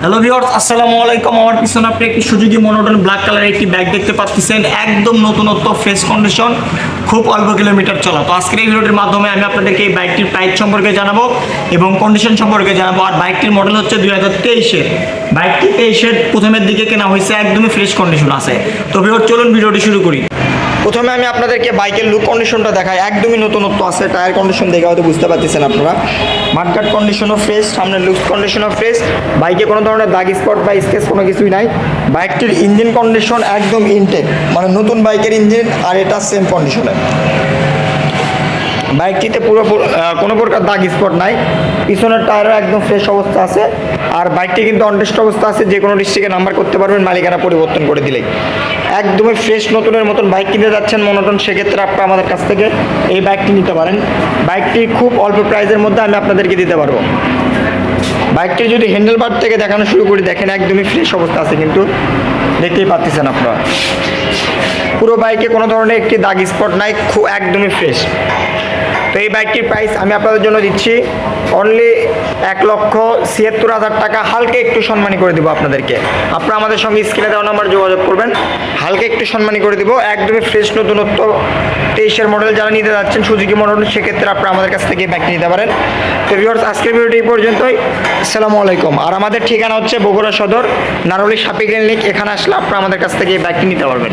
Hello viewers, আসসালামু আলাইকুম। আমার পিছনে আপনি একটি সুজুকি মনোটন ব্ল্যাক কালারের একটি বাইক দেখতে পাচ্ছেন, একদম নতুনত্ব, ফ্রেশ কন্ডিশন, খুব অল্প কিলোমিটার চলা। তো আজকের এই ভিডিওটির মাধ্যমে আমি আপনাদেরকে এই বাইকটির প্রাইস সম্পর্কে জানাবো এবং কন্ডিশন সম্পর্কে জানাবো। আর বাইকটির মডেল হচ্ছে 2023-এর। বাইকটি 23-এর প্রথমের দিকে কেনা হয়েছে, একদমই ফ্রেশ কন্ডিশন আছে। তো ভিউয়ার্স, চলুন ভিডিওটি শুরু করি। প্রথমে আমি আপনাদেরকে বাইকের লুক কন্ডিশনটা দেখাই, একদমই নতুনত্ব আছে। টায়ার কন্ডিশন দেখে হয়তো বুঝতে পারতেছেন আপনারা। মাঠঘাট কন্ডিশনও ফ্রেশ, সামনের লুক কন্ডিশনও ফ্রেশ। বাইকে কোনো ধরনের দাগ স্পট বা স্কেচ কোনো কিছুই নাই। বাইকটির ইঞ্জিন কন্ডিশন একদম ইনটেক, মানে নতুন বাইকের ইঞ্জিন, আর এটা সেম কন্ডিশনে। বাইকটিতে কোনো প্রকার দাগ স্পট নাই। পিছনের টায়ারও একদম ফ্রেশ অবস্থা আছে। আর বাইকটি কিন্তু অনটেস্ট অবস্থা আছে, যে কোনো ডিস্ট্রিক্টে নাম্বার করতে পারবেন মালিকানা পরিবর্তন করে দিলেই। একদমই ফ্রেশ নতুনের মতন বাইক কিনতে যাচ্ছেন মনোটন, সেক্ষেত্রে আপনারা আমাদের কাছ থেকে এই বাইকটি নিতে পারেন। বাইকটি খুব অল্প প্রাইসের মধ্যে আমি আপনাদেরকে দিতে পারবো। বাইকটি যদি হ্যান্ডেলবার থেকে দেখানো শুরু করি, দেখেন একদমই ফ্রেশ অবস্থা আছে, কিন্তু দেখতেই পাচ্ছেন আপনারা। পুরো বাইকে কোনো ধরনের একটি দাগ স্পট নাই, খুব একদমই ফ্রেশ। তো এই বাইকটির প্রাইস আমি আপনাদের জন্য দিচ্ছি অনলি 1,76,000 টাকা। হালকা একটু সম্মানী করে দেবো আপনাদেরকে। আপনারা আমাদের সঙ্গে স্ক্রিনে দেওয়া নাম্বার যোগাযোগ করবেন, হালকা একটু সম্মানী করে দেবো। একদমই ফ্রেশ নতুনত্ব, 23-এর মডেল যারা নিতে যাচ্ছেন সুজুকি মনোটন, সেক্ষেত্রে আপনারা আমাদের কাছ থেকে এই বাইকটি নিতে পারেন। তো ভিউয়ার্স, আজকের ভিডিওটি এই পর্যন্তই। আসসালামু আলাইকুম। আর আমাদের ঠিকানা হচ্ছে বগুড়া সদর, নারুলি শাপি ক্লিনিক। এখানে আসলে আপনারা আমাদের কাছ থেকে এই বাইকটি নিতে পারবেন।